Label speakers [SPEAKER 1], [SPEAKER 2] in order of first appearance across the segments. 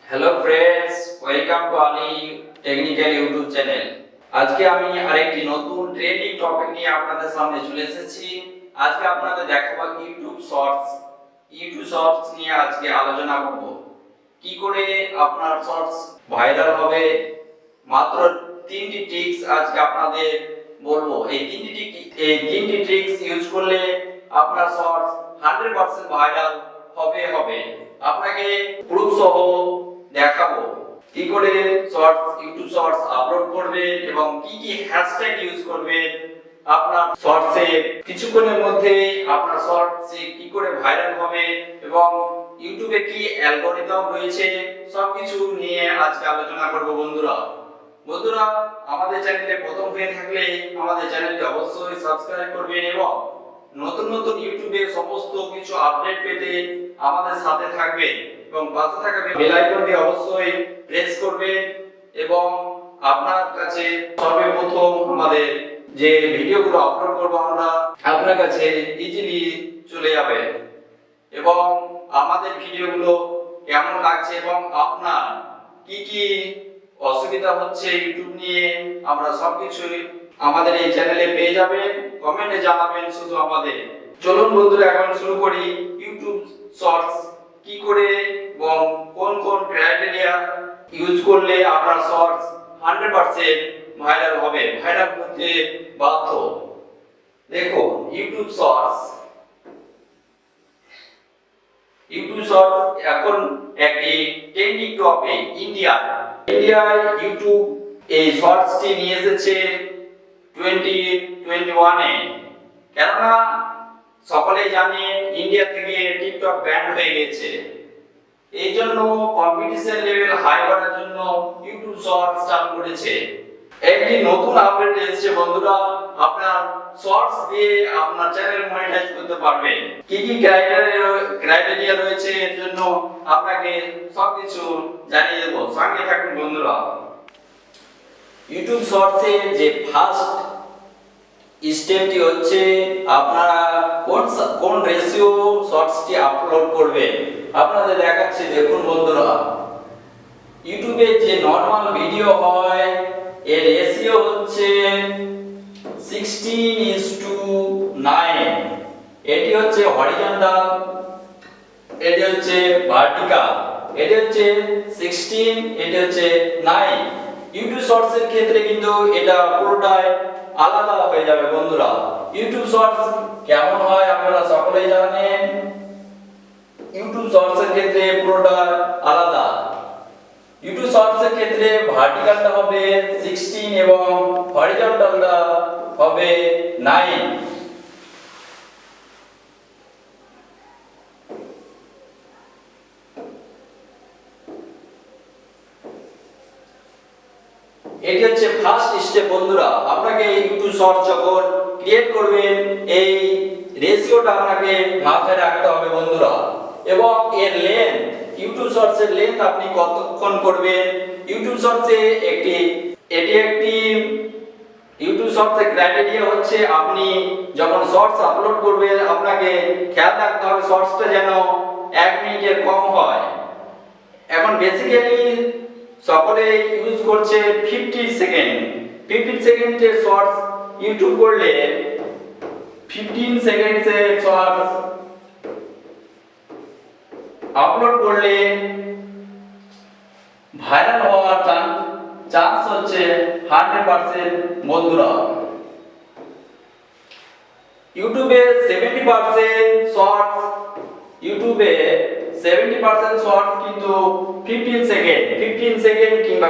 [SPEAKER 1] Hello friends, welcome to Ali technical YouTube channel. আজকে আমি আরেকটি নতুন ট্রেন্ডিং টপিক নিয়ে আপনাদের সামনে চলে এসেছি। আজকে আপনাদের দেখাবো ইউটিউব শর্টস। ইউটিউব শর্টস নিয়ে আজকে আলোচনা করব। কি করে আপনার শর্টস ভাইরাল হবে, মাত্র 3টি ট্রিক্স আজকে আপনাদের বলবো। এই তিনটি ট্রিক্স ইউজ করলে আপনার শর্টস 100% ভাইরাল হবে। আপনাকে প্রুফ সহ দেখাবো কি করে ইউটিউব শর্টস আপলোড করবেন এবং কি হ্যাশট্যাগ ইউজ করবেন আপনার শর্টসে। কিছুক্ষণের মধ্যে আপনার শর্টসে কি করে ভাইরাল হবে এবং ইউটিউবে কি অ্যালগরিদম রয়েছে সবকিছু নিয়ে আজকে আলোচনা করব। বন্ধুরা আমাদের চ্যানেলে প্রথম হয়ে থাকলে আমাদের চ্যানেলটি অবশ্যই সাবস্ক্রাইব করবেন এবং নতুন ইউটিউবে সমস্ত কিছু আপডেট পেতে আমাদের সাথে থাকবেন এবং পাশে থাকা বেল আইকনটি অবশ্যই প্রেস করবেন এবং আপনার কাছে সর্বপ্রথম আমাদের যে ভিডিওগুলো আপলোড করব আমরা আপনার কাছে ইজিলি চলে যাবে এবং আমাদের ভিডিওগুলো কেমন লাগছে এবং আপনার কি অসুবিধা হচ্ছে ইউটিউব নিয়ে আমরা সবকিছু আমাদের এই চ্যানেলে পেয়ে যাবেন। কমেন্টে জানাবেন শুধু আমাদের। চলুন বন্ধুরা এখন শুরু করি। ইউটিউব শর্টস কি করে এবং কোন ক্রাইটেরিয়া ইউজ করলে আপনার শর্টস 100% ভাইরাল হতে বাধ্য। দেখো ইউটিউব শর্টস এখন একটি ট্রেন্ডিং টপিক ইন্ডিয়ায় ইউটিউব এই শর্টসটি নিয়ে এসেছে 2021 কেননা সকলেই জানেন ইন্ডিয়া থেকে টিকটক ব্যান হয়ে গেছে। এই জন্য কম্পিটিশন লেভেল হাই করার জন্য ইউটিউব শর্টস চালু করেছে। একটি নতুন আপডেট এসেছে বন্ধুরা, আপনার শর্টস দিয়ে আপনার চ্যানেল মনিটাইজ করতে পারবেন। কি ক্রাইটেরিয়া রয়েছে এর জন্য আপনাকে সবকিছু জানিয়ে দেব, সঙ্গে থাকুন বন্ধুরা। ইউটিউব শর্টসে যে ফার্স্ট স্টেপটি হচ্ছে আপনারা কোন রেশিও শর্টসটি আপলোড করবেন। আপনাদের দেখাচ্ছি, দেখুন বন্ধুরা, ইউটিউবে যে নরমাল ভিডিও হয় এর রেশিও হচ্ছে 16:9। এটি হচ্ছে হরিজন্টাল, এটি হচ্ছে ভার্টিক্যাল। এটি হচ্ছে 16, এটি হচ্ছে 9। ইউটিউব শর্টস এর ক্ষেত্রে কিন্তু এটা পুরোটাই আলাদা হয়ে যাবে বন্ধুরা। ইউটিউব শর্টস কেমন হয় আপনারা সকলেই জানেন। ইউটিউব শর্টস এর ক্ষেত্রে পুরোটা আলাদা। ইউটিউব শর্টস এর ক্ষেত্রে ভার্টিক্যালটা হবে 16 এবং হরিজন্টালটা হবে 9। এটি হচ্ছে ফার্স্ট স্টেপ বন্ধুরা। আপনাকে ইউটিউব শর্টস যখন ক্রিয়েট করবেন এই রেশিওটা আপনাকে মাথায় রাখতে হবে বন্ধুরা। এবং এর লেন্থ, ইউটিউব শর্টস এর লেন্থ আপনি কতক্ষণ করবেন। ইউটিউব শর্টসে এটি একটি ইউটিউব শর্টস এর ক্রাইটেরিয়া হচ্ছে আপনি যখন শর্টস আপলোড করবেন আপনাকে খেয়াল রাখতে হবে শর্টসটা যেন 1 মিনিটের কম হয়। এখন বেসিক্যালি সকলে ইউজ করছে 15 সেকেন্ড। 15 সেকেন্ডের শর্টস ইউটিউব করলে 15 সেকেন্ডের শর্টস আপলোড করলে ভাইরাল হওয়ার চান্স হচ্ছে 100% বন্ধুরা। ইউটিউবে 70% শর্টস কিন্তু 15 সেকেন্ড কিংবা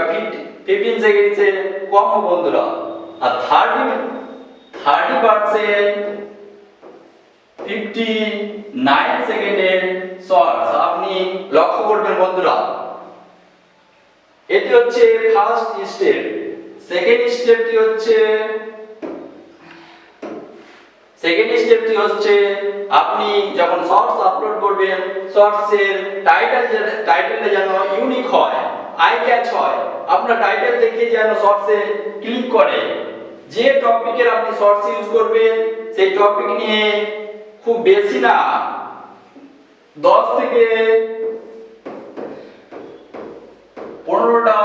[SPEAKER 1] 15 সেকেন্ডের কম বন্ধুরা। আর 30% 59 সেকেন্ডের শর্টস আপনি লক্ষ্য করবেন বন্ধুরা। এটি হচ্ছে ফার্স্ট স্টেপ। সেকেন্ড স্টেপটি হচ্ছে আপনি যখন শর্টস আপলোড করবেন শর্টসের টাইটেলটা যেন ইউনিক হয়, আই ক্যাচ হয়। আপনার টাইটেল দেখে যেন শর্টসে ক্লিক করে। যে টপিকের আপনি শর্টস ইউজ করবেন সেই টপিক নিয়ে খুব বেশি না 10 থেকে 15টা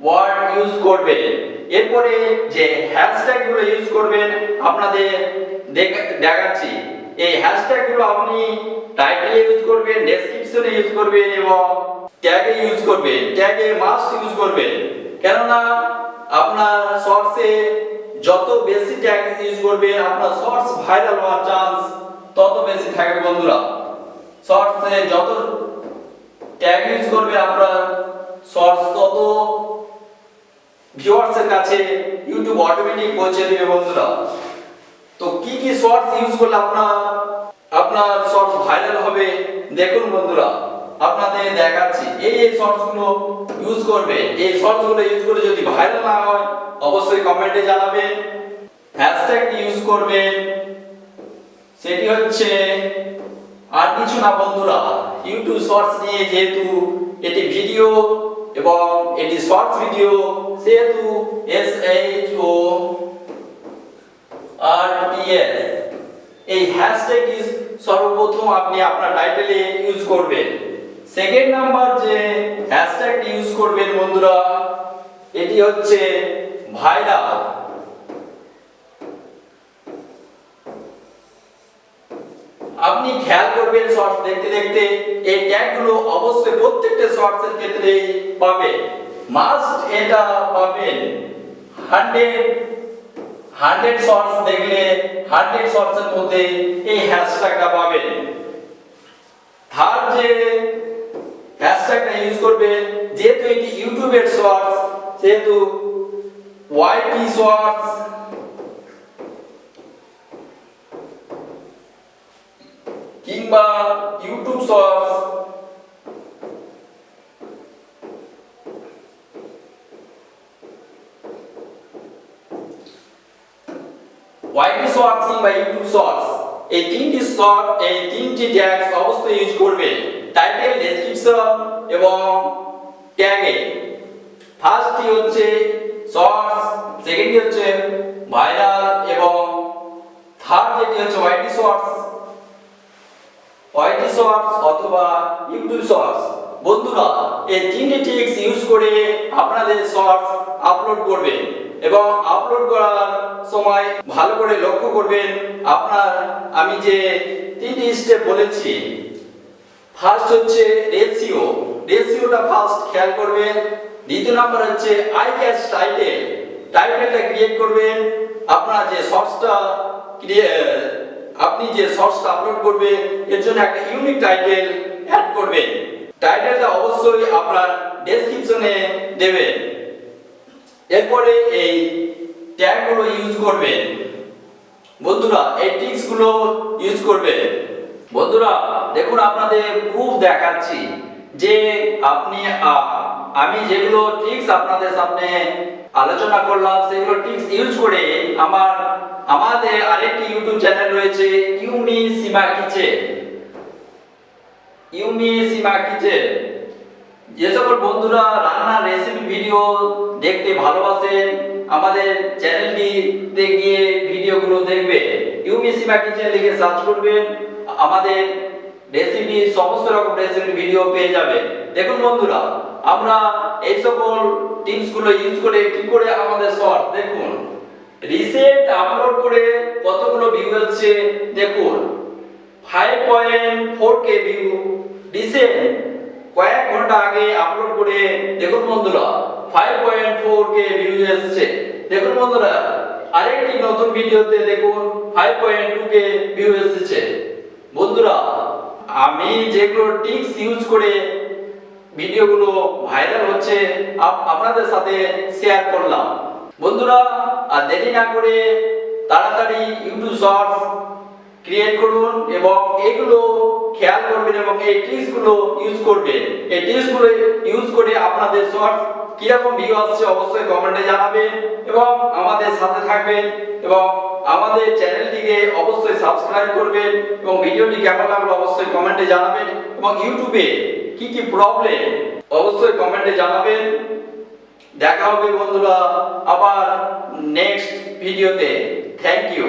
[SPEAKER 1] ওয়ার্ড ইউজ করবেন। এরপরে যে হ্যাশট্যাগ গুলো ইউজ করবেন আপনাদের দেখাচ্ছি। এই হ্যাশট্যাগ গুলো আপনি টাইটেলে ইউজ করবেন, ডেসক্রিপশনে ইউজ করবেন এবং ট্যাগে ইউজ করবেন। ট্যাগে মাস্ট ইউজ করবেন, কেননা আপনার শর্টসে যত বেশি ট্যাগ ইউজ করবেন আপনার শর্টস ভাইরাল হওয়ার চান্স তত বেশি থাকে বন্ধুরা। শর্টসে যত ট্যাগ ইউজ করবেন আপনার শর্টস তত ভিউয়ার্সের কাছে ইউটিউব অটোমেটিক পৌঁছে দেবে বন্ধুরা। তো কি কি শর্টস ইউজ করলে আপনার শর্টস ভাইরাল হবে দেখুন বন্ধুরা, আপনাদের দেখাচ্ছি। এই শর্টস গুলো ইউজ করবে। এই শর্টস গুলো ইউজ করে যদি ভাইরাল না হয় অবশ্যই কমেন্টে জানাবেন। হ্যাশট্যাগ ইউজ করবেন, সেটি হচ্ছে আর কিছু না বন্ধুরা, ইউটিউব শর্টস নিয়ে যেহেতু এটি ভিডিও এবং এটি শর্টস ভিডিও সেহেতু SHORTS এই হ্যাশট্যাগ সর্বপ্রথম আপনি আপনার টাইটেলে ইউজ করবেন। সেকেন্ড নাম্বার যে হ্যাশট্যাগ ইউজ করবেন বন্ধুরা, এটি হচ্ছে ভাইরাল। আপনি খেয়াল করবেন শর্টস দেখতে দেখতে এই ট্যাগগুলো অবশ্যই প্রত্যেকটা শর্টসের ক্ষেত্রে পাবেন, মাস্ট এটা পাবেন। 100 শর্টস দেখলে 100 শর্টসের মধ্যে এই হ্যাশট্যাগটা পাবেন। থার্ড যে হ্যাশট্যাগটা ইউজ করবেন, যেহেতু এটি ইউটিউবের শর্টস সেহেতু YT শর্টস কিংবা ইউটিউব শর্টস YT শর্টস কিংবা ইউটিউব শর্টস এই তিনটি ট্যাগস অবশ্যই ইউজ করবে টাইটেল, ডেসক্রিপশন এবং ট্যাগে। ফার্স্টটি হচ্ছে শর্টস, সেকেন্ডটি হচ্ছে ভাইরাল এবং থার্ড যেটি হচ্ছে YT শর্টস অথবা ইউটিউব শর্টস। বন্ধুরা এই তিনটি ট্রিক্স ইউজ করে আপনাদের শর্টস আপলোড করবেন এবং আপলোড করার সময় ভালো করে লক্ষ্য করবেন আমি যে তিনটি স্টেপ বলেছি। ফার্স্ট হচ্ছে রেশিওটা ফার্স্ট খেয়াল করবেন। দ্বিতীয় নাম্বার হচ্ছে আই ক্যাচ টাইটেলটা ক্রিয়েট করবেন। আপনি যে শর্টসটা আপলোড করবেন এর জন্য একটা ইউনিক টাইটেল অ্যাড করবেন। টাইটেলটা অবশ্যই আপনার ডেসক্রিপশনে দেবেন। এরপরে এই ট্যাগগুলো ইউজ করবেন বন্ধুরা, এই ট্রিক্সগুলো ইউজ করবেন। বন্ধুরা দেখুন আপনাদের প্রুফ দেখাচ্ছি যে আমি যেগুলো ট্রিক্স আপনাদের সামনে আলোচনা করলাম সেগুলো ট্রিক্স ইউজ করে আমাদের আরেকটি ইউটিউব চ্যানেল রয়েছে ইউমি সীমা কিচেন। যে সকল বন্ধুরা রান্নার রেসিপি ভিডিও দেখতে ভালোবাসেন আমাদের চ্যানেলটিতে গিয়ে ভিডিওগুলো দেখবে। ইউমি সীমা কিচেন লিখে সার্চ করবেন, আমাদের রেসিপি সমস্ত রকম রেসিপি ভিডিও পেয়ে যাবে। দেখুন বন্ধুরা আমরা এই সকল টিপসগুলো ইউজ করে কি করে আমাদের শর্ট দেখুন রিসেন্ট আপলোড করে কতগুলো ভিউ হচ্ছে দেখুন 5.4k ভিউ রিসেন্ট কয়েক ঘন্টা আগে আপলোড করে দেখুন বন্ধুরা 5.4k ভিউ এসেছে। দেখুন বন্ধুরা আরেকটি নতুন ভিডিওতে দেখুন 5.2k ভিউ এসেছে। বন্ধুরা আমি যেগুলো ট্রিক্স ইউজ করে ভিডিওগুলো ভাইরাল হচ্ছে আপনাদের সাথে শেয়ার করলাম। বন্ধুরা আর দেরি না করে তাড়াতাড়ি ইউটিউব শর্টস ক্রিয়েট করুন এবং এগুলো খেয়াল করবেন এবং এই ট্রিক্সগুলো ইউজ করবেন। এই ট্রিক্সগুলো ইউজ করে আপনাদের শর্টস কিরকম ভিউ আসছে অবশ্যই কমেন্টে জানাবেন এবং আমাদের সাথে থাকবেন এবং আমাদের চ্যানেলটিকে অবশ্যই সাবস্ক্রাইব করবেন এবং ভিডিওটি কেমন লাগলো অবশ্যই কমেন্টে জানাবেন এবং ইউটিউবে কি কি প্রবলেম অবশ্যই কমেন্টে জানাবেন। দেখা হবে বন্ধুরা আবার নেক্সট ভিডিওতে। Thank you.